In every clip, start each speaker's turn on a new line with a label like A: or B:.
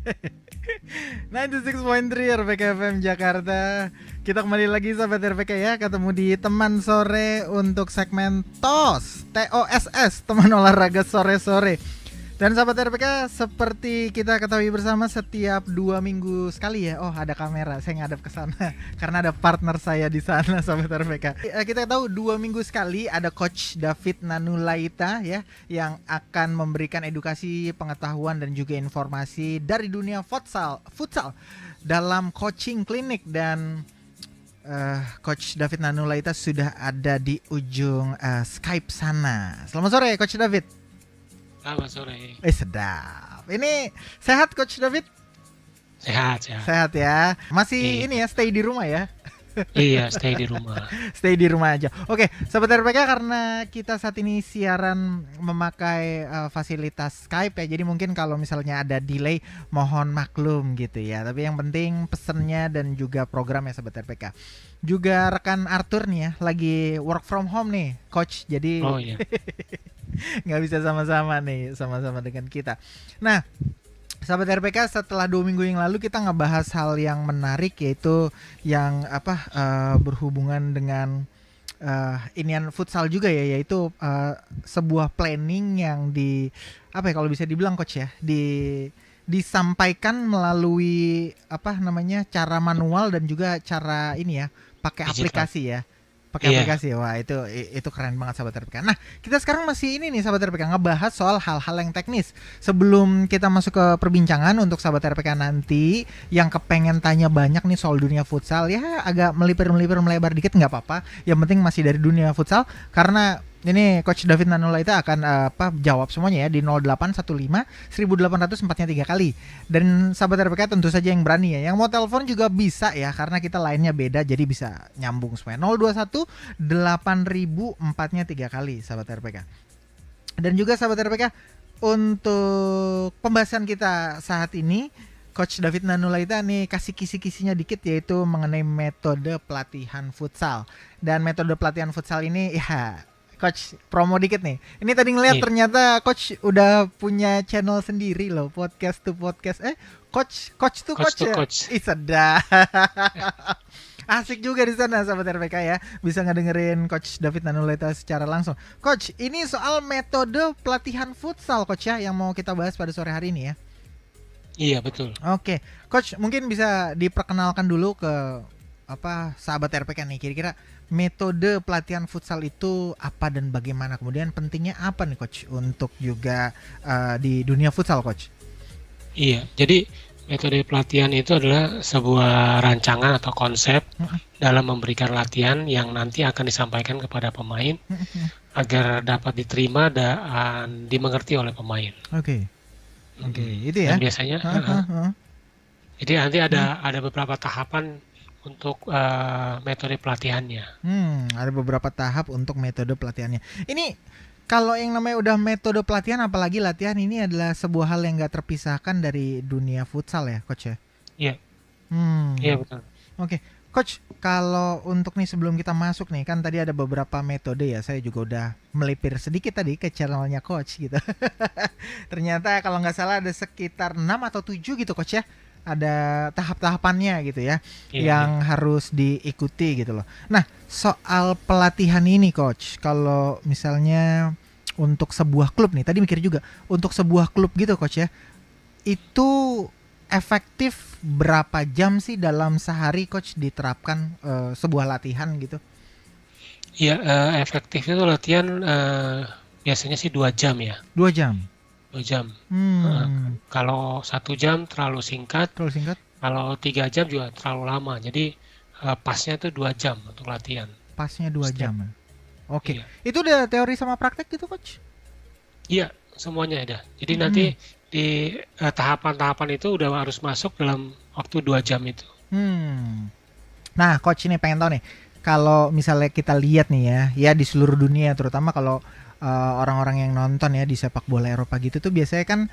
A: 96.3 RPK FM Jakarta. Kita kembali lagi sahabat RPK ya, ketemu di teman sore untuk segmen TOSS, teman olahraga sore-sore. Dan sahabat RPK, seperti kita ketahui bersama, setiap 2 minggu sekali ya. Oh, ada kamera, saya ngadep ke sana karena ada partner saya di sana sahabat RPK. Kita tahu 2 minggu sekali ada Coach David Nanulaita ya, yang akan memberikan edukasi, pengetahuan dan juga informasi dari dunia futsal dalam coaching klinik. Dan Coach David Nanulaita sudah ada di ujung Skype sana. Selamat sore Coach David.
B: Selamat sore.
A: Sedap. Ini sehat Coach David?
B: Sehat.
A: Sehat ya. Masih
B: Iya.
A: ini ya, stay di rumah ya.
B: Iya, stay di rumah.
A: Stay di rumah aja. Oke, sahabat RPK, karena kita saat ini siaran memakai fasilitas Skype ya, jadi mungkin kalau misalnya ada delay mohon maklum gitu ya. Tapi yang penting pesennya dan juga programnya sahabat RPK. Juga rekan Arthur nih ya, lagi work from home nih, Coach. Jadi
B: Oh iya.
A: nggak bisa sama-sama dengan kita. Nah, sahabat RPK, setelah 2 minggu yang lalu kita ngebahas hal yang menarik, yaitu yang berhubungan dengan inian futsal juga ya, yaitu sebuah planning yang kalau bisa dibilang Coach ya, disampaikan melalui cara manual dan juga cara ini ya, pakai
B: Digital.
A: aplikasi ya. Pakai
B: Iya.
A: aplikasi. Wah, itu keren banget sahabat RPK. Nah, kita sekarang masih ini nih sahabat RPK, ngebahas soal hal-hal yang teknis. Sebelum kita masuk ke perbincangan, untuk sahabat RPK nanti yang kepengen tanya banyak nih soal dunia futsal, ya agak melebar dikit nggak apa-apa. Yang penting masih dari dunia futsal, karena ini Coach David Nanulaita akan jawab semuanya ya di 0815 1800 4-nya 3 kali. Dan sahabat RPK tentu saja yang berani ya, yang mau telepon juga bisa ya, karena kita lainnya beda jadi bisa nyambung semuanya. 021 8000 4-nya 3 kali sahabat RPK. Dan juga sahabat RPK, untuk pembahasan kita saat ini, Coach David Nanulaita nih kasih kisi-kisinya dikit, yaitu mengenai metode pelatihan futsal. Dan metode pelatihan futsal ini ya, Coach promo dikit nih. Ini tadi ngeliat ternyata Coach udah punya channel sendiri loh, podcast to podcast. Coach to coach ya. Ih, sedap. Asik juga di sana sahabat RPK ya, bisa ngedengerin Coach David Nanulaita secara langsung. Coach, ini soal metode pelatihan futsal Coach ya, yang mau kita bahas pada sore hari ini ya.
B: Iya, betul.
A: Oke, Coach mungkin bisa diperkenalkan dulu ke sahabat RPK nih, kira-kira metode pelatihan futsal itu apa dan bagaimana, kemudian pentingnya apa nih Coach untuk juga di dunia futsal Coach?
B: Iya, jadi metode pelatihan itu adalah sebuah rancangan atau konsep dalam memberikan latihan yang nanti akan disampaikan kepada pemain agar dapat diterima dan dimengerti oleh pemain.
A: Oke, itu ya.
B: Dan biasanya jadi nanti ada beberapa tahapan untuk metode pelatihannya.
A: Ada beberapa tahap untuk metode pelatihannya. Ini kalau yang namanya udah metode pelatihan, apalagi latihan, ini adalah sebuah hal yang gak terpisahkan dari dunia futsal ya Coach ya?
B: Iya. Iya, betul.
A: Oke, Coach, kalau untuk nih sebelum kita masuk nih, kan tadi ada beberapa metode ya, saya juga udah melipir sedikit tadi ke channelnya Coach gitu. Ternyata kalau nggak salah ada sekitar 6 atau 7 gitu Coach ya, ada tahap-tahapannya gitu ya, yang harus diikuti gitu loh. Nah, soal pelatihan ini Coach, kalau misalnya untuk sebuah klub nih, tadi mikir juga, untuk sebuah klub gitu Coach ya, itu efektif berapa jam sih dalam sehari Coach diterapkan sebuah latihan gitu?
B: Iya, efektif itu latihan biasanya sih 2 jam ya.
A: 2 jam?
B: 2 jam. Kalau 1 jam terlalu singkat. Kalau 3 jam juga terlalu lama. Jadi pasnya itu 2 jam untuk latihan.
A: Pasnya 2 jam. Oke. Iya. Itu udah teori sama praktek gitu Coach?
B: Iya, semuanya ada. Jadi nanti di tahapan-tahapan itu udah harus masuk dalam waktu 2 jam itu.
A: Nah Coach ini pengen tahu nih, kalau misalnya kita lihat nih ya di seluruh dunia, terutama kalau orang-orang yang nonton ya di sepak bola Eropa gitu tuh biasanya kan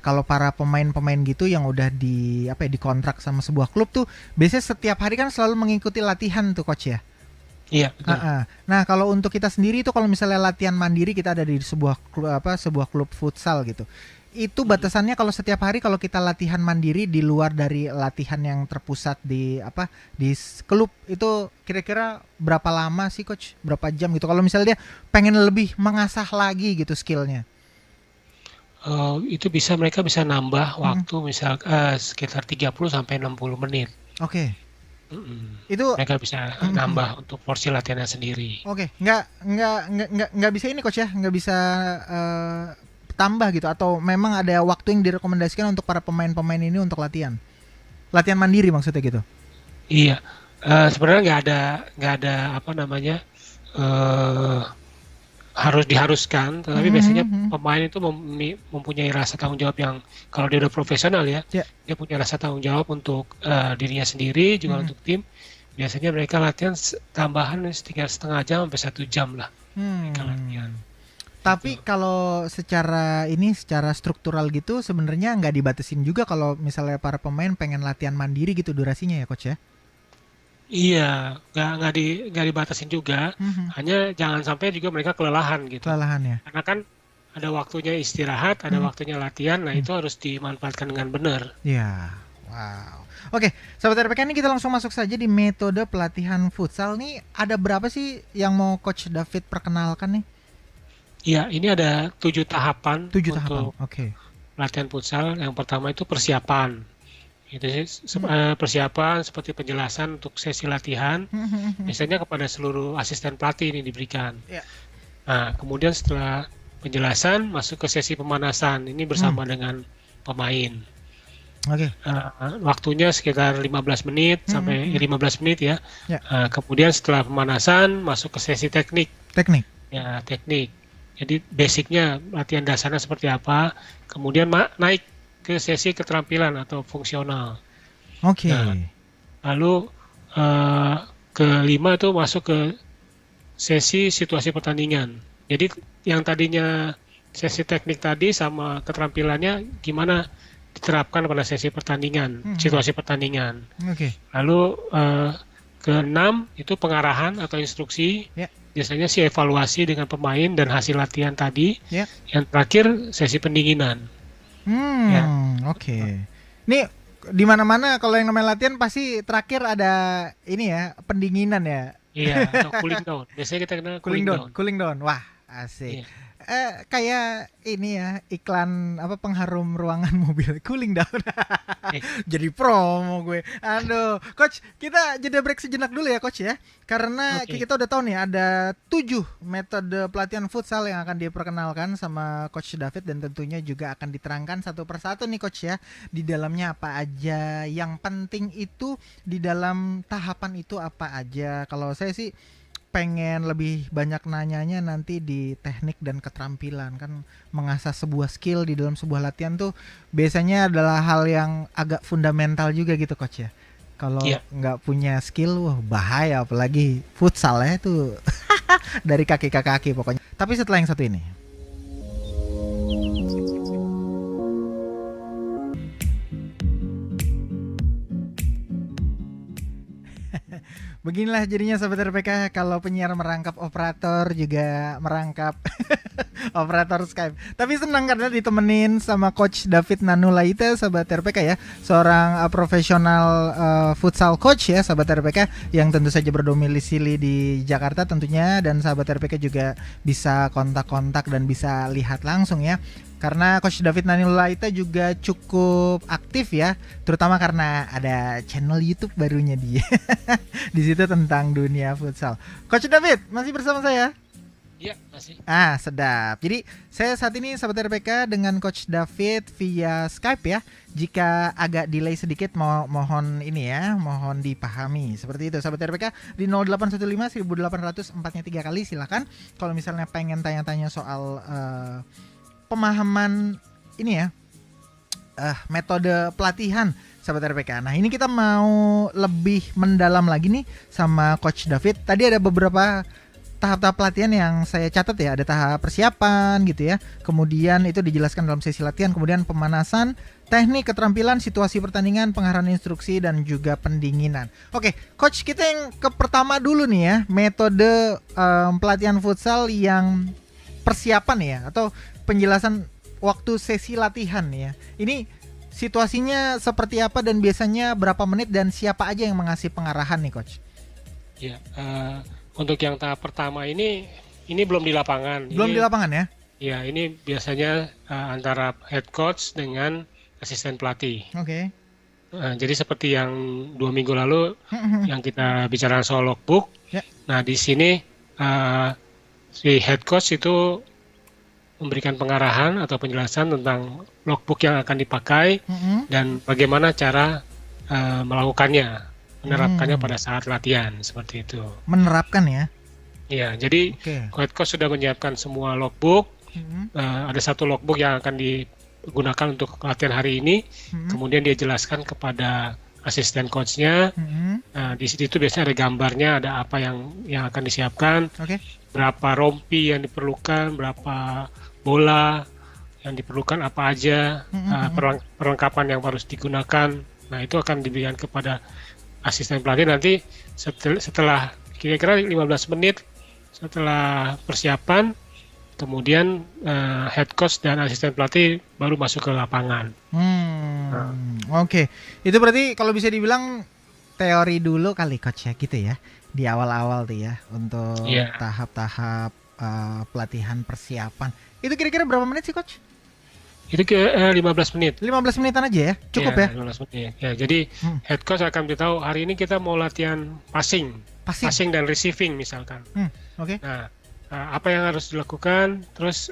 A: kalau para pemain-pemain gitu yang udah dikontrak sama sebuah klub tuh biasanya setiap hari kan selalu mengikuti latihan tuh Coach ya.
B: Iya, betul.
A: Nah, kalau untuk kita sendiri itu kalau misalnya latihan mandiri kita ada di sebuah klub futsal gitu. Itu batasannya kalau setiap hari kalau kita latihan mandiri di luar dari latihan yang terpusat di klub itu kira-kira berapa lama sih coach? Berapa jam gitu? Kalau misalnya dia pengen lebih mengasah lagi gitu skillnya.
B: Itu mereka bisa nambah
A: Mm-mm.
B: waktu misal sekitar 30 sampai 60 menit.
A: Oke.
B: Mm-mm.
A: Itu
B: Mereka bisa
A: mm-mm.
B: nambah untuk porsi latihannya sendiri.
A: Oke, nggak bisa ini coach ya, nggak bisa eh, tambah gitu atau memang ada waktu yang direkomendasikan untuk para pemain-pemain ini untuk latihan mandiri maksudnya gitu.
B: Iya, sebenarnya nggak ada apa namanya, eh harus diharuskan, tetapi biasanya
A: Mhm.
B: pemain itu mempunyai rasa tanggung jawab yang kalau dia udah profesional ya,
A: Ya.
B: dia punya rasa tanggung jawab untuk dirinya sendiri juga
A: Mhm.
B: untuk tim. Biasanya mereka latihan tambahan setengah jam sampai 1 jam lah mereka latihan.
A: Hmm.
B: Gitu.
A: Tapi kalau secara struktural gitu sebenarnya nggak dibatasin juga kalau misalnya para pemain pengen latihan mandiri gitu durasinya ya coach ya.
B: Iya, nggak dibatasin juga,
A: Mhm.
B: hanya jangan sampai juga mereka kelelahan gitu.
A: Kelelahan ya.
B: Karena kan ada waktunya istirahat, ada
A: Mhm.
B: waktunya latihan, nah
A: Mhm.
B: itu harus dimanfaatkan dengan benar.
A: Ya, wow. Oke, sahabat RPK ini kita langsung masuk saja di metode pelatihan futsal nih. Ada berapa sih yang mau Coach David perkenalkan nih?
B: Iya, ini ada 7 tahapan
A: 7 tahapan.
B: untuk
A: Oke.
B: latihan futsal. Yang pertama itu persiapan. Itu sih
A: Hmm.
B: persiapan seperti penjelasan untuk sesi latihan. Biasanya kepada seluruh asisten pelatih ini diberikan.
A: Ya.
B: Nah, kemudian setelah penjelasan masuk ke sesi pemanasan. Ini
A: Hmm.
B: bersama dengan pemain.
A: Oke.
B: Waktunya sekitar 15 menit sampai 15 menit ya.
A: Ya.
B: Kemudian setelah pemanasan masuk ke sesi teknik.
A: Teknik.
B: Ya, teknik. Jadi basicnya latihan dasarnya seperti apa, kemudian naik ke sesi keterampilan atau fungsional.
A: Oke.
B: Nah, lalu kelima itu masuk ke sesi situasi pertandingan. Jadi yang tadinya sesi teknik tadi sama keterampilannya gimana diterapkan pada sesi pertandingan, situasi pertandingan.
A: Oke.
B: Lalu keenam itu pengarahan atau instruksi.
A: Ya.
B: Biasanya sih evaluasi dengan pemain dan hasil latihan tadi.
A: Ya.
B: Yang terakhir sesi pendinginan. Ya.
A: Oke. Nih di mana-mana kalau yang namanya latihan pasti terakhir ada ini ya, pendinginan ya.
B: Iya, atau cooling down. Biasanya kita kenal cooling down.
A: Cooling down. Wah, asik.
B: Iya.
A: Kayak ini ya, iklan apa pengharum ruangan mobil, cooling down.
B: Eh,
A: Jadi promo gue. Aduh, coach, kita jeda break sejenak dulu ya, coach ya. Karena
B: Oke.
A: kita udah tahu nih ada 7 metode pelatihan futsal yang akan diperkenalkan sama coach David dan tentunya juga akan diterangkan satu persatu nih coach ya. Di dalamnya apa aja, yang penting itu di dalam tahapan itu apa aja. Kalau saya sih pengen lebih banyak nanyanya nanti di teknik dan keterampilan kan mengasah sebuah skill di dalam sebuah latihan tuh biasanya adalah hal yang agak fundamental juga gitu coach ya. Kalau
B: Iya.
A: nggak punya skill wah bahaya apalagi futsal ya itu dari kaki ke kaki pokoknya. Tapi setelah yang satu ini. Beginilah jadinya sahabat RPK kalau penyiar merangkap operator juga merangkap operator Skype. Tapi senang karena ditemenin sama Coach David Nanulaita sahabat RPK ya, seorang profesional futsal coach ya sahabat RPK yang tentu saja berdomisili di Jakarta tentunya dan sahabat RPK juga bisa kontak-kontak dan bisa lihat langsung ya. Karena Coach David Nanulaita juga cukup aktif ya, terutama karena ada channel YouTube barunya dia. Di situ tentang dunia futsal. Coach David masih bersama saya?
B: Iya, masih.
A: Sedap. Jadi saya saat ini sahabat RPK dengan Coach David via Skype ya. Jika agak delay sedikit mohon ini ya, mohon dipahami. Seperti itu sahabat RPK di 0815 1800 4-nya 3 kali silakan. Kalau misalnya pengen tanya-tanya soal pemahaman ini ya, metode pelatihan sahabat RPK. Nah ini kita mau lebih mendalam lagi nih sama Coach David. Tadi ada beberapa tahap-tahap pelatihan yang saya catat ya, ada tahap persiapan gitu ya. Kemudian itu dijelaskan dalam sesi latihan, kemudian pemanasan, teknik, keterampilan, situasi pertandingan, pengarahan instruksi dan juga pendinginan. Oke, coach, kita yang ke pertama dulu nih ya, metode pelatihan futsal yang persiapan ya atau penjelasan waktu sesi latihan ya. Ini situasinya seperti apa dan biasanya berapa menit dan siapa aja yang mengasih pengarahan nih, coach?
B: Ya, untuk yang tahap pertama ini belum di lapangan.
A: Belum di lapangan ya?
B: Ya, ini biasanya antara head coach dengan asisten pelatih.
A: Oke.
B: Jadi seperti yang 2 minggu lalu yang kita bicara soal logbook.
A: Ya.
B: Nah, di sini si head coach itu memberikan pengarahan atau penjelasan tentang logbook yang akan dipakai dan bagaimana cara melakukannya, menerapkannya pada saat latihan seperti itu.
A: Menerapkan ya?
B: Iya, jadi head coach sudah menyiapkan semua logbook. Ada satu logbook yang akan digunakan untuk latihan hari ini. Kemudian dia jelaskan kepada asisten coachnya. Di situ biasanya ada gambarnya, ada apa yang akan disiapkan, berapa rompi yang diperlukan, berapa bola yang diperlukan, apa aja perlengkapan yang harus digunakan. Nah, itu akan diberikan kepada asisten pelatih nanti setelah kira-kira 15 menit setelah persiapan. Kemudian head coach dan asisten pelatih baru masuk ke lapangan.
A: Oke. Itu berarti kalau bisa dibilang teori dulu kali coach ya gitu ya. Di awal-awal tuh ya untuk tahap-tahap pelatihan persiapan. Itu kira-kira berapa menit sih coach?
B: Itu ke 15 menit.
A: 15 menitan aja ya? Cukup ya?
B: 15 menit. Ya, jadi head coach akan beritahu hari ini kita mau latihan passing dan receiving misalkan.
A: Oke.
B: Nah, apa yang harus dilakukan, terus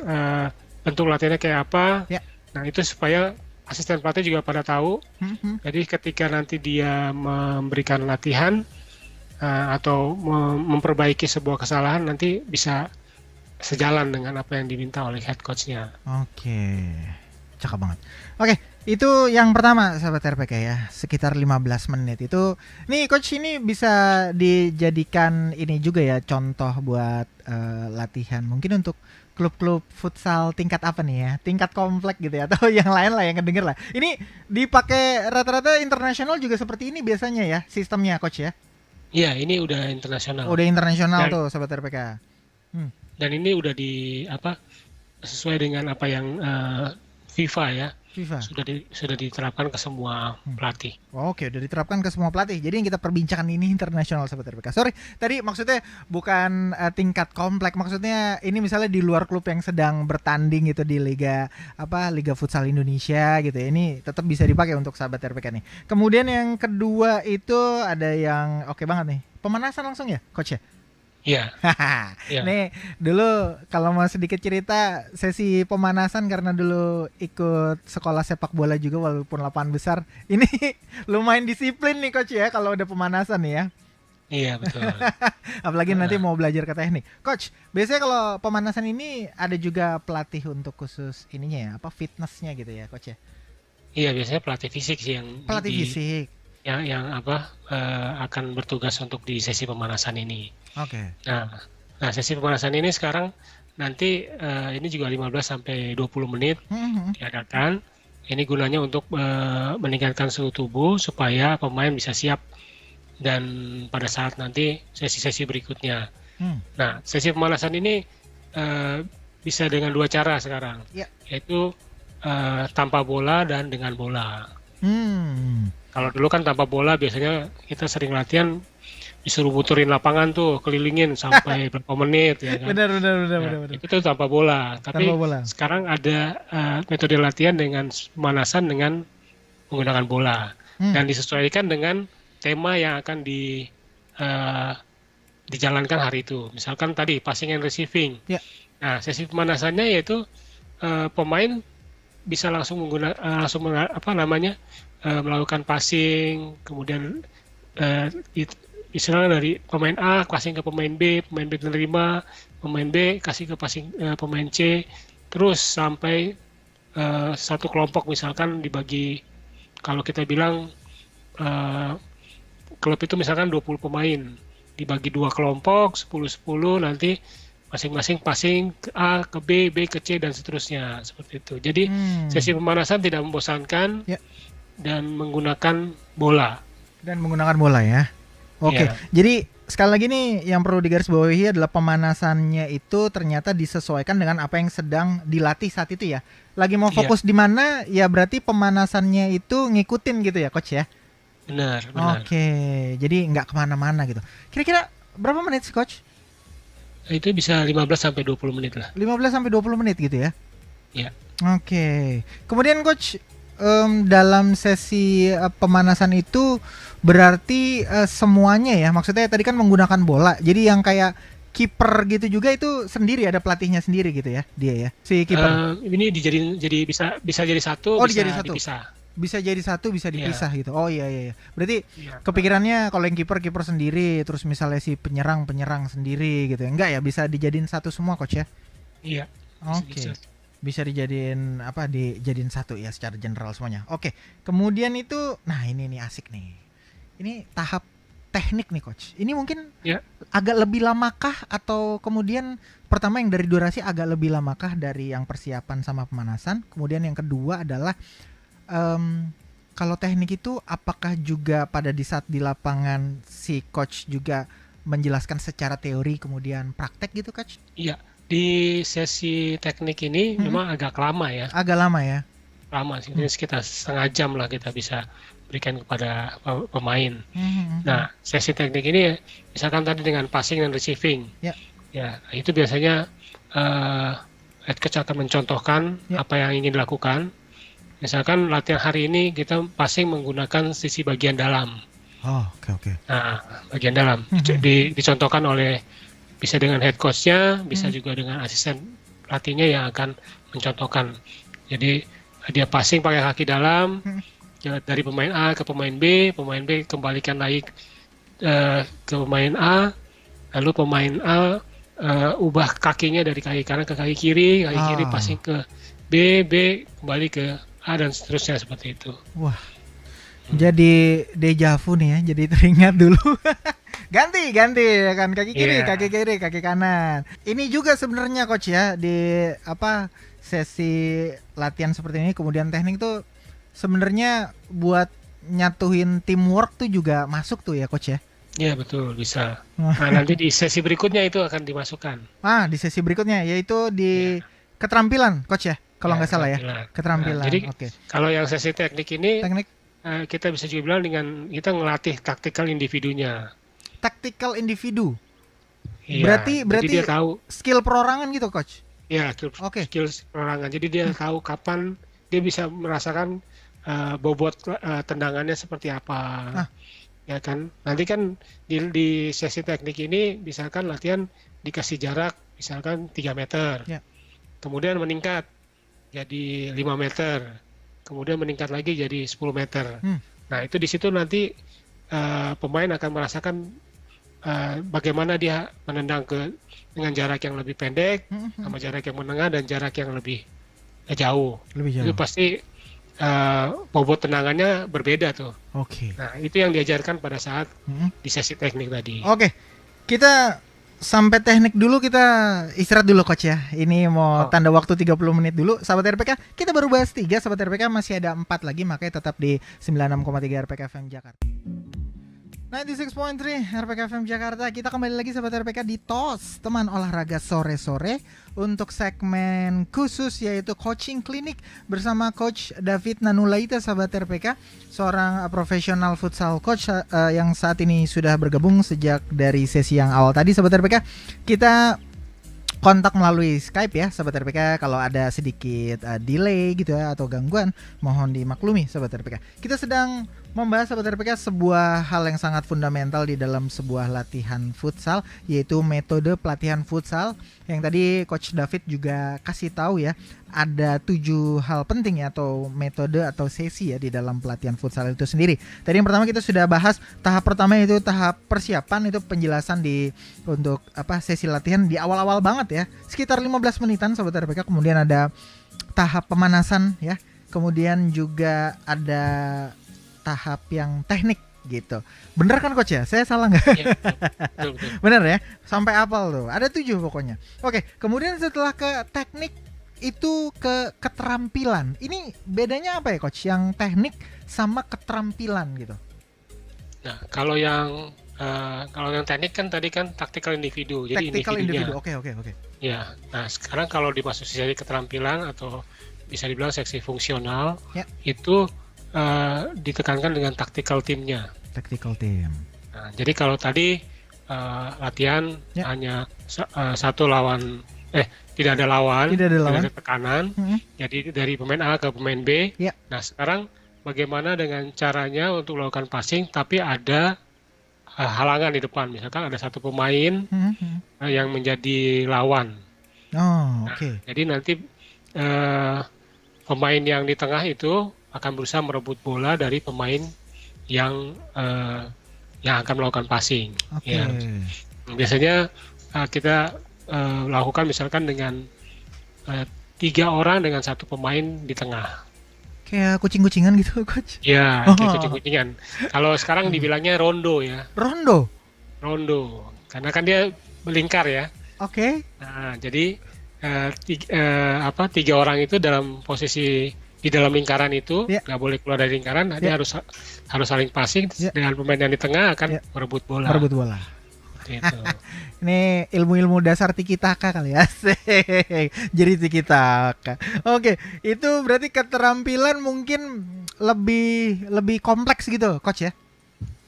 B: bentuk latihannya kayak apa. Nah, itu supaya asisten pelatih juga pada tahu. Jadi ketika nanti dia memberikan latihan atau memperbaiki sebuah kesalahan, nanti bisa sejalan dengan apa yang diminta oleh head coach-nya.
A: Oke, cakep banget. Oke, itu yang pertama sahabat RPK ya, sekitar 15 menit itu. Nih coach, ini bisa dijadikan ini juga ya, contoh buat latihan mungkin untuk klub-klub futsal tingkat apa nih ya, tingkat komplek gitu ya, atau yang lain lah yang kedenger lah. Ini dipakai rata-rata internasional juga seperti ini biasanya ya sistemnya coach ya?
B: Iya, ini udah internasional.
A: Udah internasional tuh sahabat RPK.
B: Dan ini udah sesuai dengan apa yang FIFA ya. Sudah diterapkan ke semua pelatih.
A: Oke, udah diterapkan ke semua pelatih. Jadi yang kita perbincangkan ini internasional sahabat RPK. Sorry, tadi maksudnya bukan tingkat komplek. Maksudnya ini misalnya di luar klub yang sedang bertanding gitu di Liga Futsal Indonesia gitu. Ini tetap bisa dipakai untuk sahabat RPK nih. Kemudian yang kedua itu ada yang oke banget nih. Pemanasan langsung ya, coach ya?
B: Iya.
A: Nih dulu kalau mau sedikit cerita sesi pemanasan, karena dulu ikut sekolah sepak bola juga walaupun lapangan besar. Ini lumayan disiplin nih coach ya kalau udah pemanasan nih ya.
B: Iya betul.
A: Apalagi nanti mau belajar ke teknik. Coach, biasanya kalau pemanasan ini ada juga pelatih untuk khusus ininya ya, fitnessnya gitu ya coach ya?
B: Iya, biasanya pelatih fisik sih yang
A: fisik.
B: Yang akan bertugas untuk di sesi pemanasan ini.
A: Oke.
B: Nah, sesi pemanasan ini sekarang nanti ini juga 15 sampai 20 menit diadakan. Ini gunanya untuk meningkatkan suhu tubuh supaya pemain bisa siap dan pada saat nanti sesi-sesi berikutnya. Nah, sesi pemanasan ini bisa dengan 2 cara sekarang, yaitu tanpa bola dan dengan bola. Kalau dulu kan tanpa bola biasanya kita sering latihan disuruh muterin lapangan tuh, kelilingin sampai berapa menit ya kan.
A: Benar.
B: Itu tuh tanpa bola. Tapi sekarang ada metode latihan dengan pemanasan dengan menggunakan bola dan disesuaikan dengan tema yang akan dijalankan hari itu. Misalkan tadi passing and receiving. Nah, sesi pemanasannya yaitu pemain bisa langsung melakukan passing, kemudian misalnya dari pemain A passing ke pemain B menerima, pemain B kasih ke passing pemain C, terus sampai satu kelompok misalkan dibagi, kalau kita bilang klub itu misalkan 20 pemain. dibagi 2 kelompok, 10-10, nanti masing-masing passing ke A, ke B, B ke C, dan seterusnya, seperti itu. Jadi sesi pemanasan tidak membosankan
A: Ya.
B: dan menggunakan bola.
A: Dan menggunakan bola ya. Oke,
B: Ya.
A: jadi sekali lagi nih yang perlu digarisbawahi adalah pemanasannya itu ternyata disesuaikan dengan apa yang sedang dilatih saat itu ya. Lagi mau
B: Iya.
A: fokus di mana ya berarti pemanasannya itu ngikutin gitu ya coach ya.
B: Benar, benar.
A: Oke, jadi nggak kemana-mana gitu. Kira-kira berapa menit sih coach?
B: Itu bisa 15-20 menit lah.
A: 15-20 menit gitu ya.
B: Ya.
A: Oke. Kemudian coach dalam sesi pemanasan itu berarti semuanya ya. Maksudnya tadi kan menggunakan bola. Jadi yang kayak kiper gitu juga itu sendiri ada pelatihnya sendiri gitu ya dia ya. Si kiper.
B: Ini jadi bisa jadi satu,
A: Oh,
B: bisa
A: dijadi satu.
B: dipisah.
A: Bisa jadi satu, bisa dipisah gitu. Oh iya iya. Berarti
B: Iya.
A: kepikirannya kalau yang kiper sendiri, terus misalnya si penyerang sendiri gitu ya. Enggak ya, bisa dijadiin satu semua coach ya.
B: Iya.
A: Oke. Bisa dijadiin dijadiin satu ya secara general semuanya. Oke. Kemudian itu nah ini nih asik nih. Ini tahap teknik nih coach. Ini mungkin
B: Ya.
A: agak lebih lamakah atau kemudian pertama yang dari durasi agak lebih lamakah dari yang persiapan sama pemanasan. Kemudian yang kedua adalah kalau teknik itu apakah juga pada di saat di lapangan si coach juga menjelaskan secara teori kemudian praktek gitu coach?
B: Iya, di sesi teknik ini memang agak lama ya.
A: Agak lama ya.
B: Lama sih, ini sekitar setengah jam lah kita bisa berikan kepada pemain. Nah, sesi teknik ini misalkan tadi dengan passing dan receiving.
A: Ya.
B: Ya, itu biasanya head coach akan mencontohkan apa yang ingin dilakukan. Misalkan latihan hari ini kita passing menggunakan sisi bagian dalam.
A: Oh, oke.
B: Nah, bagian dalam dicontohkan oleh bisa dengan head coach-nya, bisa juga dengan asisten pelatihnya yang akan mencontohkan. Jadi dia passing pakai kaki dalam dari pemain A ke pemain B kembalikan lagi ke pemain A, lalu pemain A ubah kakinya dari kaki kanan ke kaki kiri passing ke B kembali ke A dan seterusnya seperti itu.
A: Wah. Jadi deja vu nih ya, jadi teringat dulu. ganti ya kan kaki kiri, kaki kanan. Ini juga sebenarnya coach ya di sesi latihan seperti ini kemudian teknik tuh sebenarnya buat nyatuin teamwork tuh juga masuk tuh ya coach ya.
B: Ya betul, bisa. Nah, nanti di sesi berikutnya itu akan dimasukkan.
A: Di sesi berikutnya yaitu di keterampilan coach ya. Kalau nggak salah ya, keterampilan.
B: Nah, jadi kalau yang sesi teknik ini, kita bisa juga bilang dengan kita ngelatih taktikal individunya.
A: Taktikal individu.
B: Iya,
A: Berarti
B: dia tahu
A: skill perorangan gitu coach.
B: Ya, skill perorangan. Jadi dia tahu kapan dia bisa merasakan bobot tendangannya seperti apa. Ya kan. Nanti kan di sesi teknik ini misalkan latihan dikasih jarak misalkan 3 meter.
A: Ya.
B: Kemudian meningkat jadi 5 meter, kemudian meningkat lagi jadi 10 meter. Nah itu di situ nanti pemain akan merasakan bagaimana dia menendang dengan jarak yang lebih pendek, sama jarak yang menengah dan jarak yang lebih jauh. Itu pasti bobot tendangannya berbeda tuh.
A: Oke.
B: Nah itu yang diajarkan pada saat di sesi teknik tadi.
A: Oke, kita sampai teknik dulu, kita istirahat dulu coach ya. Ini mau tanda waktu 30 menit dulu. Sahabat RPK, kita baru bahas 3. Sahabat RPK masih ada 4 lagi, makanya tetap di 96,3 RPK FM Jakarta. 96.3 RPK FM Jakarta. Kita kembali lagi sahabat RPK di TOS, teman olahraga sore-sore, untuk segmen khusus yaitu coaching klinik bersama Coach David Nanulaita sahabat RPK, seorang profesional futsal coach yang saat ini sudah bergabung sejak dari sesi yang awal tadi sahabat RPK. Kita kontak melalui Skype ya sahabat RPK. Kalau ada sedikit delay gitu ya atau gangguan, mohon dimaklumi sahabat RPK. Kita sedang membahas sahabat RPK sebuah hal yang sangat fundamental di dalam sebuah latihan futsal, yaitu metode pelatihan futsal yang tadi Coach David juga kasih tahu ya. Ada 7 hal penting ya, atau metode atau sesi ya di dalam pelatihan futsal itu sendiri. Tadi yang pertama kita sudah bahas tahap pertama, itu tahap persiapan, itu penjelasan untuk sesi latihan di awal-awal banget ya, sekitar 15 menitan sahabat RPK. Kemudian ada tahap pemanasan ya, kemudian juga ada tahap yang teknik gitu. Bener kan coach ya? Saya salah nggak?
B: Ya, betul, betul.
A: Bener ya? Sampai apal tuh. Ada 7 pokoknya. Oke, kemudian setelah ke teknik itu ke keterampilan. Ini bedanya apa ya coach? Yang teknik sama keterampilan gitu.
B: Nah, kalau yang teknik kan tadi kan taktikal individu, jadi
A: Tactical
B: individunya.
A: individu. Oke.
B: Ya, nah sekarang kalau dimasuki sesi keterampilan atau bisa dibilang seksi fungsional,
A: Ya.
B: itu ditekankan dengan tactical teamnya.
A: Tactical team.
B: Nah, jadi kalau tadi latihan
A: Ya.
B: hanya satu lawan, tidak ada lawan,
A: Tidak ada lawan.
B: ada tekanan,
A: Mm-mm.
B: jadi dari pemain A ke pemain B.
A: Ya.
B: Nah, sekarang bagaimana dengan caranya untuk melakukan passing, tapi ada halangan di depan, misalkan ada satu pemain
A: Mm-mm.
B: yang menjadi lawan.
A: Oh,
B: Nah,
A: oke.
B: jadi nanti eh, pemain yang di tengah itu akan berusaha merebut bola dari pemain yang akan melakukan passing.
A: Oke.
B: Ya, biasanya kita lakukan misalkan dengan 3 orang dengan satu pemain di tengah.
A: Kayak kucing-kucingan gitu, coach.
B: Ya,
A: Oh.
B: kayak kucing-kucingan. Kalau sekarang dibilangnya rondo ya,
A: Rondo.
B: rondo. Karena kan dia melingkar ya.
A: Oke.
B: Nah, jadi 3 orang itu dalam posisi di dalam lingkaran itu,
A: Ya.
B: nggak boleh keluar dari lingkaran. Nanti
A: Ya.
B: harus saling passing
A: Ya.
B: dengan pemain yang di tengah akan
A: Ya.
B: merebut bola.
A: Merebut bola.
B: Gitu.
A: Ini ilmu-ilmu dasar tiki taka kali ya. Asik. Jadi tiki taka. Oke, itu berarti keterampilan mungkin lebih kompleks gitu, coach ya.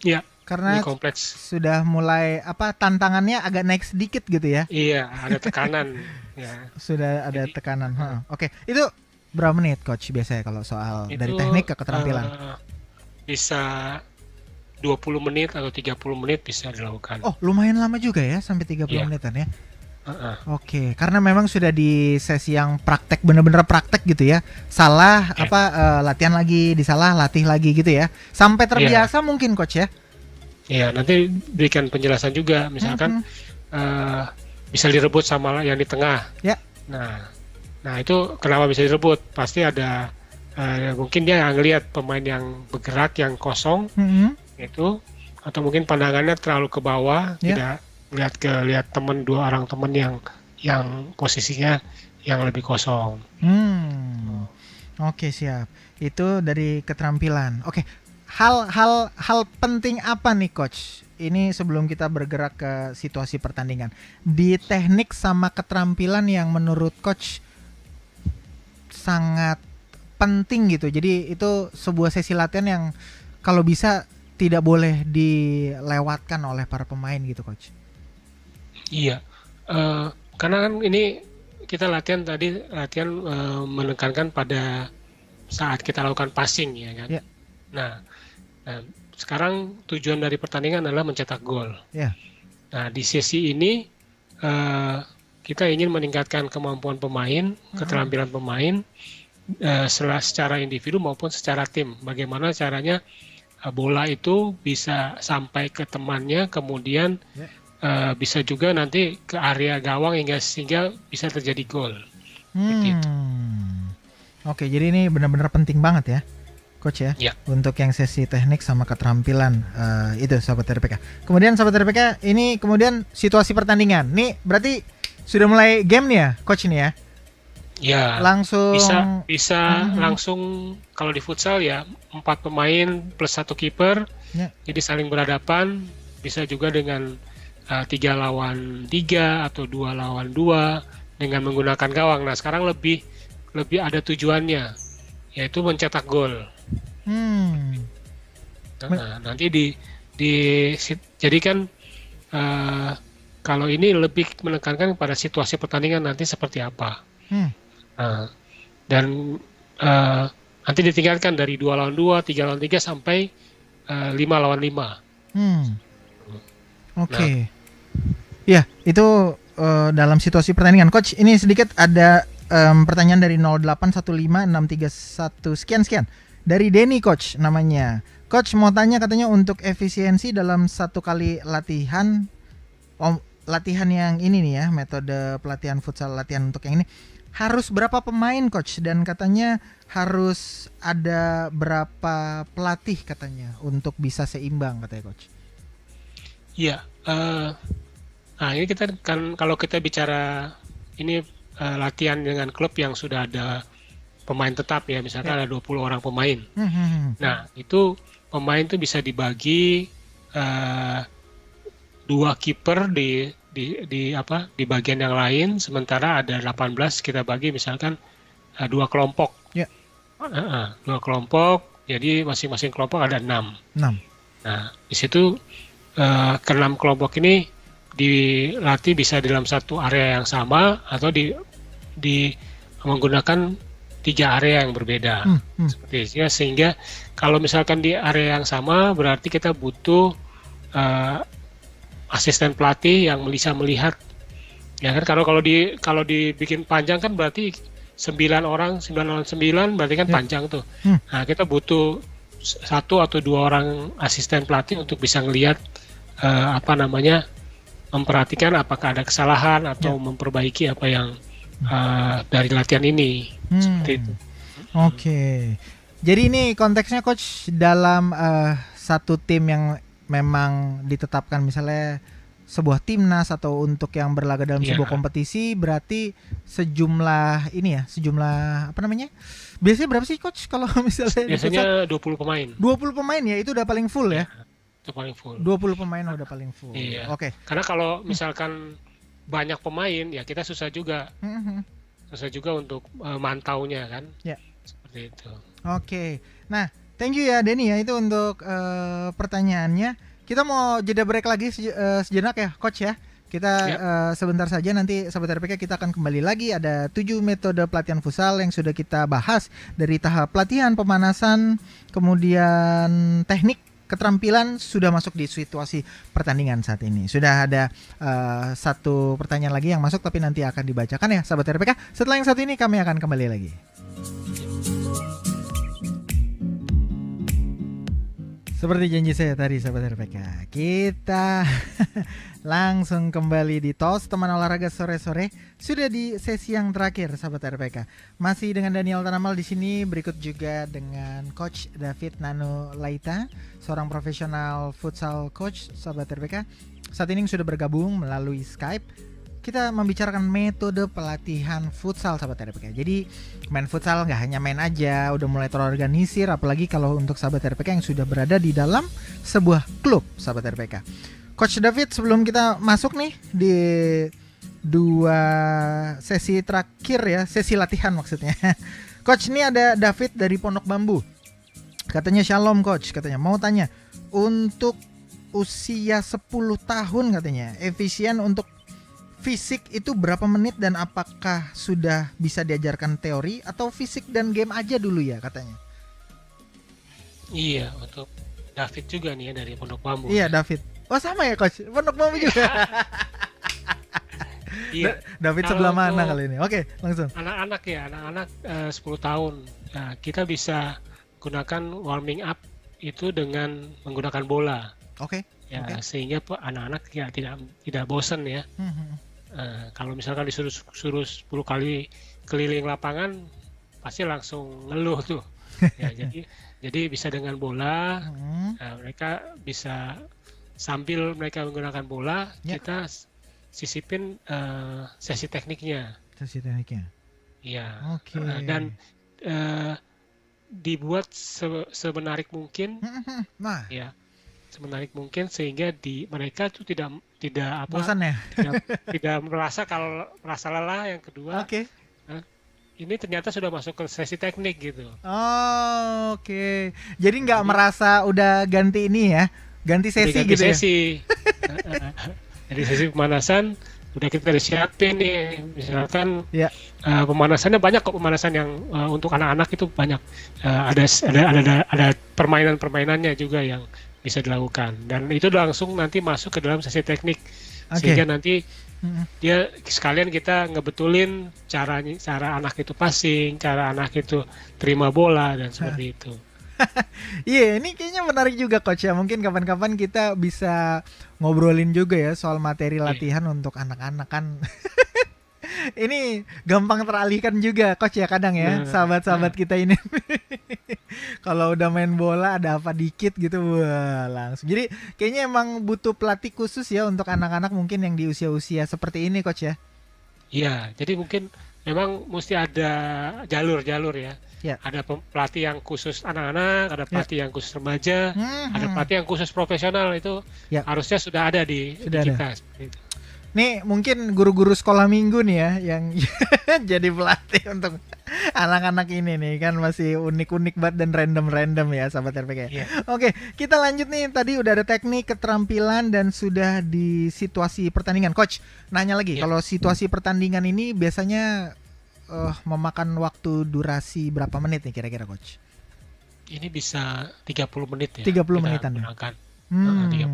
B: Iya,
A: Karena
B: ini kompleks.
A: sudah mulai tantangannya agak naik sedikit gitu ya.
B: Iya, ada tekanan. Ya,
A: Sudah ada
B: Jadi,
A: tekanan. Oke, itu berapa menit coach biasanya kalau soal dari
B: itu
A: teknik ke keterampilan?
B: bisa 20 menit atau 30 menit bisa dilakukan.
A: Oh, lumayan lama juga ya, sampai 30
B: Iya.
A: menitan ya.
B: Heeh.
A: Oke, karena memang sudah di sesi yang praktek, bener-bener praktek gitu ya. Salah
B: Ya.
A: latihan lagi, disalah latih lagi gitu ya. Sampai terbiasa mungkin coach ya.
B: Iya, nanti berikan penjelasan juga, misalkan bisa direbut sama yang di tengah.
A: Ya.
B: Nah itu kenapa bisa direbut? Pasti ada mungkin dia nggak ngelihat pemain yang bergerak yang kosong
A: Mhm.
B: itu, atau mungkin pandangannya terlalu ke bawah,
A: Ya.
B: tidak lihat teman, 2 orang teman yang posisinya yang lebih kosong.
A: Oke, siap. Itu dari keterampilan. Oke. Hal penting apa nih coach? Ini sebelum kita bergerak ke situasi pertandingan. Di teknik sama keterampilan yang menurut coach sangat penting gitu. Jadi itu sebuah sesi latihan yang kalau bisa tidak boleh dilewatkan oleh para pemain gitu coach.
B: Iya, karena kan ini kita latihan menekankan pada saat kita lakukan passing ya kan.
A: Ya.
B: Nah, sekarang tujuan dari pertandingan adalah mencetak gol.
A: Ya.
B: Nah, di sesi ini kita ingin meningkatkan kemampuan pemain, keterampilan pemain, secara individu maupun secara tim. Bagaimana caranya bola itu bisa sampai ke temannya, kemudian bisa juga nanti ke area gawang sehingga bisa terjadi gol. Gitu.
A: Oke, jadi ini benar-benar penting banget ya, coach ya,
B: Ya.
A: untuk yang sesi teknik sama keterampilan itu sahabat RPK. Kemudian sahabat RPK, ini kemudian situasi pertandingan. Nih berarti sudah mulai game nih ya, coach nih ya.
B: Ya,
A: Langsung
B: bisa langsung kalau di futsal ya 4 pemain plus 1 kiper,
A: Ya.
B: jadi saling berhadapan. Bisa juga dengan 3 lawan 3 atau 2 lawan 2 dengan menggunakan gawang. Nah sekarang lebih ada tujuannya, yaitu mencetak gol. Nah, nanti jadi kan kalau ini lebih menekankan pada situasi pertandingan nanti seperti apa. Dan nanti ditingkatkan dari 2 lawan 2, 3 lawan 3 sampai 5 lawan 5.
A: Oke. Ya, itu dalam situasi pertandingan. Coach, ini sedikit ada pertanyaan dari 0815631 sekian. Dari Denny coach namanya. Coach mau tanya katanya untuk efisiensi dalam satu kali latihan latihan yang ini nih ya, metode pelatihan futsal latihan untuk yang ini harus berapa pemain coach, dan katanya harus ada berapa pelatih katanya untuk bisa seimbang katanya coach.
B: Iya, nah ini kita kan kalau kita bicara ini latihan dengan klub yang sudah ada pemain tetap ya, misalkan ada 20 orang pemain. Nah, itu pemain tuh bisa dibagi dua kiper di bagian yang lain, sementara ada 18 kita bagi misalkan dua kelompok. Dua kelompok, jadi masing-masing kelompok ada 6. Nah, di situ ke-6 kelompok ini dilatih bisa dalam satu area yang sama atau di menggunakan 3 area yang berbeda. Seperti itu ya, sehingga kalau misalkan di area yang sama berarti kita butuh asisten pelatih yang bisa melihat, ya kan, kalau dibikin panjang kan berarti 9 orang 9 berarti kan panjang tuh. Nah, kita butuh 1 atau 2 orang asisten pelatih untuk bisa ngelihat memperhatikan apakah ada kesalahan atau memperbaiki apa yang dari latihan ini. Seperti itu.
A: Oke. Jadi ini konteksnya coach dalam satu tim yang memang ditetapkan, misalnya sebuah timnas atau untuk yang berlaga dalam sebuah kompetisi, berarti sejumlah biasanya berapa sih coach kalau misalnya
B: biasanya 20 pemain.
A: 20 pemain ya, itu udah paling full ya?
B: Itu paling full.
A: 20 pemain udah paling full.
B: Iya.
A: Oke.
B: Karena kalau misalkan banyak pemain ya kita susah juga. Susah juga untuk mantaunya kan.
A: Ya.
B: Seperti itu.
A: Oke. Nah, thank you ya Denny ya itu untuk pertanyaannya. Kita mau jeda break lagi sejenak ya coach ya. Kita sebentar saja, nanti Sahabat RPK kita akan kembali lagi. Ada 7 metode pelatihan futsal yang sudah kita bahas, dari tahap pelatihan, pemanasan, kemudian teknik, keterampilan, sudah masuk di situasi pertandingan saat ini. Sudah ada satu pertanyaan lagi yang masuk tapi nanti akan dibacakan ya Sahabat RPK. Setelah yang satu ini kami akan kembali lagi. Seperti janji saya tadi Sahabat RPK, kita langsung kembali di TOS Teman Olahraga Sore-sore. Sudah di sesi yang terakhir Sahabat RPK. Masih dengan Daniel Tanamal di sini, berikut juga dengan Coach David Nano Laita, seorang profesional futsal coach Sahabat RPK. Saat ini sudah bergabung melalui Skype. Kita membicarakan metode pelatihan futsal Sahabat RPK. Jadi main futsal nggak hanya main aja, udah mulai terorganisir, apalagi kalau untuk Sahabat RPK yang sudah berada di dalam sebuah klub Sahabat RPK. Coach David, sebelum kita masuk nih di 2 sesi terakhir ya, sesi latihan maksudnya. Coach, ini ada David dari Pondok Bambu. Katanya shalom coach, katanya mau tanya, untuk usia 10 tahun katanya, efisien untuk fisik itu berapa menit dan apakah sudah bisa diajarkan teori atau fisik dan game aja dulu ya katanya?
B: Iya, untuk David juga nih ya dari Pondok Bambu.
A: Iya, David. Oh sama ya coach, Pondok Bambu juga.
B: Iya.
A: David sebelah mana kali ini? Oke, langsung.
B: Anak-anak 10 tahun. Nah, kita bisa gunakan warming up itu dengan menggunakan bola.
A: Oke.
B: Ya, sehingga anak-anak ya tidak bosan ya. Kalau misalkan disuruh 10 kali keliling lapangan pasti langsung ngeluh tuh. Ya, jadi bisa dengan bola. Mereka bisa sambil mereka menggunakan bola, kita sisipin sesi tekniknya. Iya.
A: Oke.
B: Dan dibuat semenarik mungkin.
A: Nah.
B: Ya. Semenarik mungkin sehingga mereka tuh tidak
A: bosan ya?
B: tidak merasa lelah. Yang kedua, ini ternyata sudah masuk ke sesi teknik gitu.
A: Oke. Jadi nggak merasa udah ganti ini ya, ganti sesi gitu
B: sesi. Ya. Jadi sesi pemanasan udah kita siapin nih, misalkan pemanasannya banyak kok, pemanasan yang untuk anak-anak itu banyak. Ada permainan-permainannya juga yang bisa dilakukan, dan itu langsung nanti masuk ke dalam sesi teknik, sehingga nanti dia sekalian kita ngebetulin cara anak itu passing, cara anak itu terima bola dan seperti itu.
A: Iya, ini kayaknya menarik juga coach ya. Mungkin kapan-kapan kita bisa ngobrolin juga ya soal materi latihan untuk anak-anak kan. Ini gampang teralihkan juga coach ya kadang ya,
B: Nah,
A: sahabat-sahabat
B: nah,
A: kita ini. Kalau udah main bola ada apa dikit gitu, wah langsung. Jadi kayaknya emang butuh pelatih khusus ya untuk anak-anak mungkin yang di usia-usia seperti ini coach ya.
B: iya, jadi mungkin memang mesti ada jalur-jalur ya.
A: Ya,
B: Ada pelatih yang khusus anak-anak, ada
A: ya.
B: pelatih yang khusus remaja, ada
A: Hmm,
B: pelatih yang khusus profesional itu
A: ya,
B: harusnya sudah ada di
A: sudah ada.
B: kita. Seperti itu.
A: Nih mungkin guru-guru sekolah minggu nih ya yang jadi pelatih untuk anak-anak ini nih kan masih unik-unik banget dan random-random ya sahabat RPK.
B: Iya,
A: Oke, kita lanjut nih. Tadi udah ada teknik, keterampilan dan sudah di situasi pertandingan. Coach, nanya lagi,
B: iya.
A: kalau situasi pertandingan ini biasanya memakan waktu durasi berapa menit nih kira-kira coach?
B: Ini bisa 30 menit ya
A: 30
B: kita
A: menitan ya.
B: gunakan. 30
A: Hmm,
B: menit.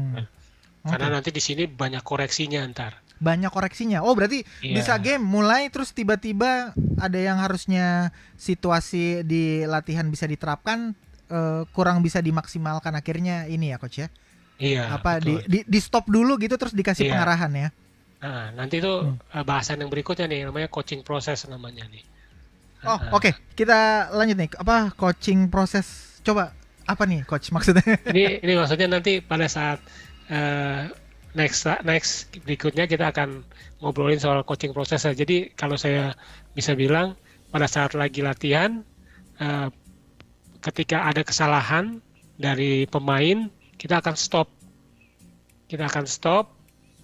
B: Karena
A: oke.
B: nanti di sini banyak koreksinya ntar.
A: Banyak koreksinya. Oh, berarti bisa
B: Iya,
A: game mulai terus tiba-tiba ada yang harusnya situasi di latihan bisa diterapkan kurang bisa dimaksimalkan akhirnya ini ya coach ya.
B: iya,
A: Apa
B: betul.
A: di stop dulu gitu terus dikasih
B: Iya.
A: pengarahan ya.
B: Nah, nanti itu
A: Hmm.
B: bahasan yang berikutnya nih, namanya coaching proses namanya nih.
A: Oh,
B: Heeh.
A: oke. Kita lanjut nih. Apa coaching proses? Coba apa nih coach maksudnya?
B: Ini maksudnya nanti pada saat eh, next berikutnya kita akan ngobrolin soal coaching prosesnya. Jadi kalau saya bisa bilang pada saat lagi latihan, eh, ketika ada kesalahan dari pemain, kita akan stop. Kita akan stop,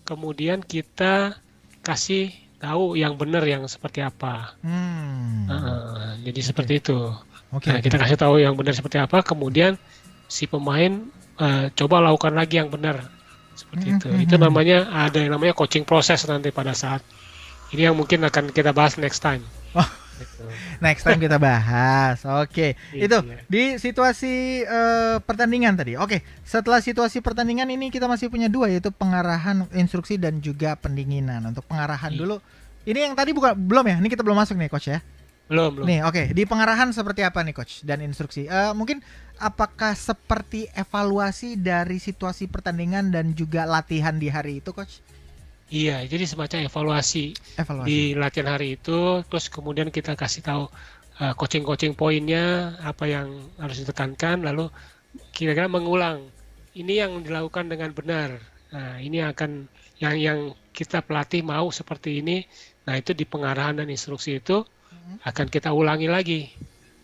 B: kemudian kita kasih tahu yang benar yang seperti apa.
A: Hmm.
B: Jadi
A: Oke.
B: seperti itu.
A: Oke,
B: Nah,
A: oke.
B: kita kasih tahu yang benar seperti apa, kemudian si pemain coba lakukan lagi yang benar seperti
A: Hmm,
B: itu.
A: hmm,
B: Itu
A: hmm.
B: namanya ada yang namanya coaching proses nanti pada saat ini yang mungkin akan kita bahas next time.
A: Oh,
B: Gitu.
A: next time kita bahas. Oke, itu
B: Iya.
A: di situasi pertandingan tadi. Oke, setelah situasi pertandingan ini kita masih punya dua yaitu pengarahan instruksi dan juga pendinginan. Untuk pengarahan
B: Iya.
A: dulu. Ini yang tadi bukan belum ya? Ini kita belum masuk nih coach ya.
B: Belum.
A: Nih, oke. Di pengarahan seperti apa nih coach dan instruksi? Mungkin apakah seperti evaluasi dari situasi pertandingan dan juga latihan di hari itu coach?
B: Iya, jadi semacam evaluasi
A: Evaluasi.
B: di latihan hari itu, terus kemudian kita kasih tahu coaching-coaching poinnya, apa yang harus ditekankan, lalu kira-kira mengulang. Ini yang dilakukan dengan benar. Nah, ini akan yang kita pelatih mau seperti ini. Nah, itu di pengarahan dan instruksi itu akan kita ulangi lagi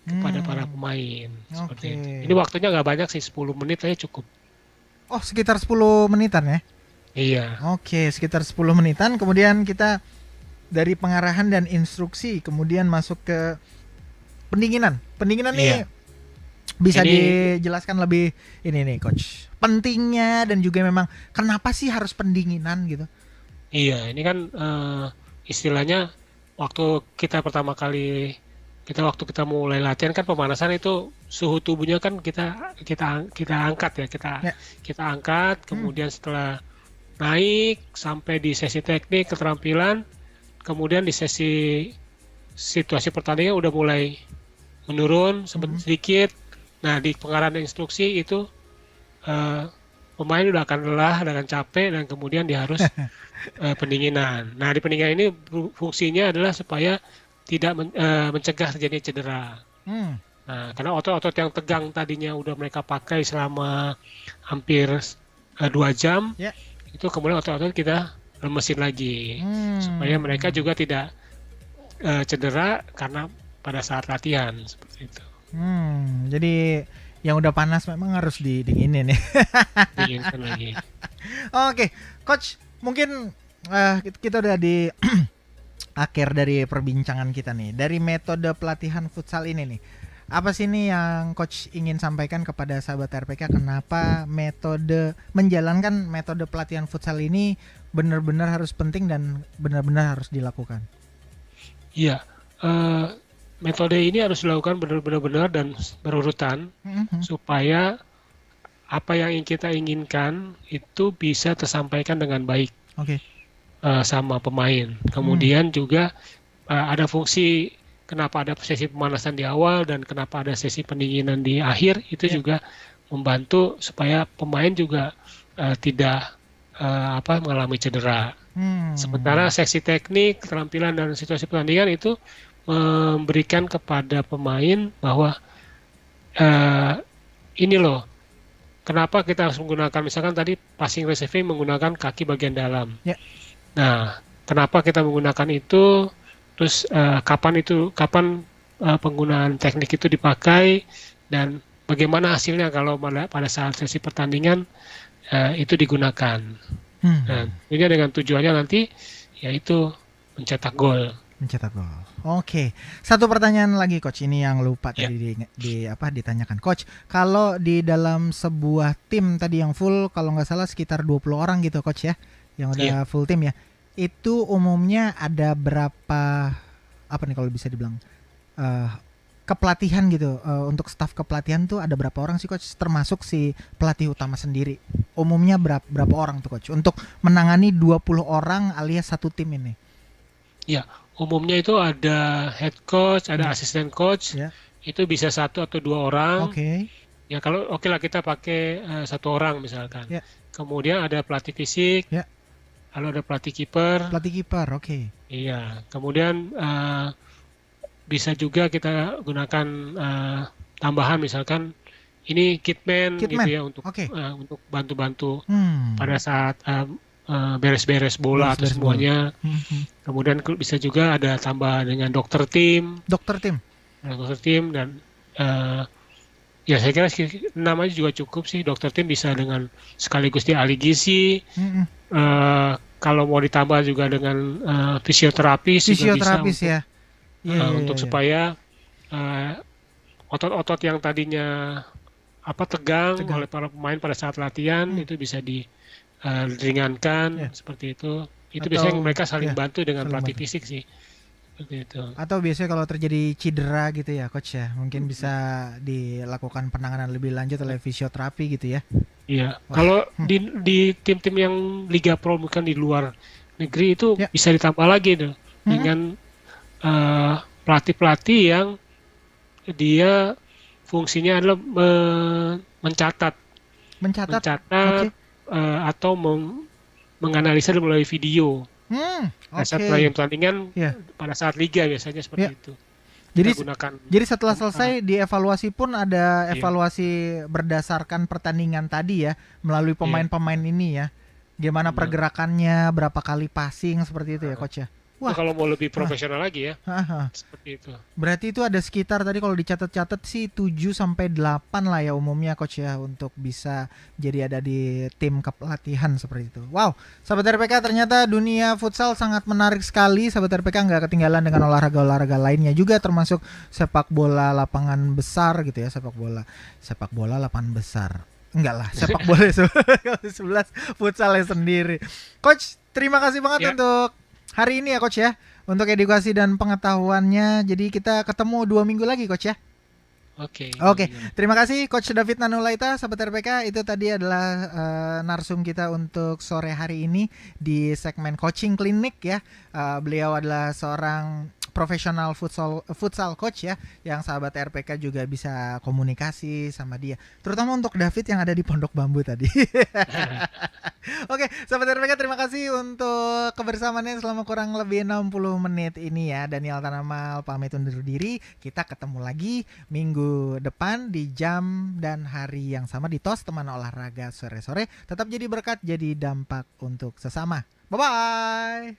B: kepada para
A: Hmm,
B: pemain seperti itu.
A: oke.
B: Ini waktunya nggak banyak sih, 10 menit aja cukup.
A: Oh, sekitar 10 menitan ya.
B: Iya,
A: Oke, sekitar 10 menitan. Kemudian kita dari pengarahan dan instruksi, kemudian masuk ke pendinginan. Pendinginan nih
B: iya.
A: bisa
B: Ini
A: dijelaskan lebih ini nih, coach. Pentingnya dan juga memang kenapa sih harus pendinginan gitu?
B: Iya, ini kan istilahnya waktu kita mulai latihan kan pemanasan itu suhu tubuhnya kan kita angkat ya,
A: Ya.
B: kita angkat,
A: Hmm.
B: kemudian setelah naik sampai di sesi teknik keterampilan, kemudian di sesi situasi pertandingan udah mulai menurun
A: Hmm.
B: sedikit. Nah, di pengarahan instruksi itu eh, pemain udah akan lelah, udah akan capek, dan kemudian dia harus pendinginan. Nah, di pendinginan ini fungsinya adalah supaya tidak mencegah terjadinya cedera.
A: Hmm.
B: Nah, karena otot-otot yang tegang tadinya udah mereka pakai selama hampir 2 jam,
A: Ya.
B: itu kemudian otot-otot kita lemesin lagi supaya mereka
A: Hmm.
B: juga tidak cedera karena pada saat latihan seperti itu.
A: Jadi yang udah panas memang harus didinginin ya.
B: Dinginkan lagi.
A: Oke, coach, mungkin kita udah di akhir dari perbincangan kita nih. Dari metode pelatihan futsal ini nih. Apa sih nih yang coach ingin sampaikan kepada sahabat RPK kenapa menjalankan metode pelatihan futsal ini benar-benar harus penting dan benar-benar harus dilakukan?
B: Iya, eh, metode ini harus dilakukan benar-benar dan berurutan
A: Mhm.
B: supaya apa yang kita inginkan itu bisa tersampaikan dengan baik
A: Oke.
B: sama pemain. Kemudian juga ada fungsi kenapa ada sesi pemanasan di awal dan kenapa ada sesi pendinginan di akhir itu
A: Ya.
B: juga membantu supaya pemain juga tidak mengalami cedera. Sementara seksi teknik, keterampilan dan situasi pertandingan itu memberikan kepada pemain bahwa eh, ini loh, kenapa kita harus menggunakan misalkan tadi passing receiving menggunakan kaki bagian dalam.
A: Ya.
B: Nah, kenapa kita menggunakan itu? Terus kapan penggunaan teknik itu dipakai dan bagaimana hasilnya kalau pada saat sesi pertandingan itu digunakan. Nah, ini dengan tujuannya nanti yaitu mencetak gol.
A: Mencetak gol. Oke. Satu pertanyaan lagi coach, ini yang lupa
B: Ya.
A: tadi ditanyakan. Coach, kalau di dalam sebuah tim tadi yang full, kalau nggak salah sekitar 20 orang gitu coach ya, yang udah full tim ya. Itu umumnya ada berapa apa nih kalau bisa dibilang kepelatihan gitu, untuk staf kepelatihan tuh ada berapa orang sih coach, termasuk si pelatih utama sendiri? Umumnya berapa orang tuh coach untuk menangani 20 orang alias satu tim ini?
B: Ya, umumnya itu ada head coach, ada asisten coach.
A: Ya.
B: Itu bisa 1 atau 2 orang.
A: Oke.
B: Ya kalau oke lah kita pakai 1 orang misalkan.
A: Ya.
B: Kemudian ada pelatih fisik.
A: Ya.
B: Lalu ada pelatih kiper.
A: Pelatih kiper, oke.
B: Iya. Kemudian bisa juga kita gunakan tambahan misalkan ini kitman gitu ya untuk bantu-bantu pada saat beres-beres bola atau semuanya. Kemudian bisa juga ada tambah dengan dokter tim.
A: Dokter tim
B: Dan ya saya kira namanya juga cukup sih. Dokter tim bisa dengan sekaligus dia ahli gizi. Kalau mau ditambah juga dengan fisioterapis juga bisa untuk supaya otot-otot yang tadinya tegang oleh para pemain pada saat latihan itu bisa diringankan seperti itu. Itu biasanya mereka saling bantu dengan pelatih fisik sih. Seperti itu.
A: Atau biasanya kalau terjadi cedera gitu ya coach ya, mungkin bisa dilakukan penanganan lebih lanjut oleh fisioterapi gitu ya.
B: Iya. Kalau di tim-tim yang Liga Pro bukan di luar negeri itu bisa ditambah lagi tuh dengan pelatih-pelatih yang dia fungsinya adalah mencatat atau menganalisa melalui video. Saat pertandingan pada saat liga biasanya seperti itu.
A: Jadi setelah selesai dievaluasi pun ada evaluasi berdasarkan pertandingan tadi ya, melalui pemain-pemain ini ya. Gimana pergerakannya, berapa kali passing seperti itu ya coach ya.
B: Wah, kalau mau lebih profesional lagi ya. Seperti itu.
A: Berarti itu ada sekitar tadi kalau dicatat-catat sih 7 sampai 8 lah ya umumnya coach ya untuk bisa jadi ada di tim kepelatihan seperti itu. Wow, sahabat RPK, ternyata dunia futsal sangat menarik sekali. Sahabat RPK nggak ketinggalan dengan olahraga-olahraga lainnya juga, termasuk sepak bola lapangan besar gitu ya, sepak bola lapangan besar. Enggak lah, sepak bola 11 futsalnya sendiri. Coach, terima kasih banget untuk hari ini ya coach ya, untuk edukasi dan pengetahuannya. Jadi kita ketemu 2 minggu lagi coach ya. Oke. Terima kasih Coach David Nanulaita, sahabat RPK. Itu tadi adalah narsum kita untuk sore hari ini di segmen coaching klinik ya. Beliau adalah seorang profesional futsal coach ya, yang sahabat RPK juga bisa komunikasi sama dia, terutama untuk David yang ada di Pondok Bambu tadi. Oke, sahabat RPK, terima kasih untuk kebersamaannya selama kurang lebih 60 menit ini ya. Daniel Tanamal pamit undur diri. Kita ketemu lagi minggu depan di jam dan hari yang sama di TOS Teman Olahraga Sore-sore. Tetap jadi berkat, jadi dampak untuk sesama. Bye-bye.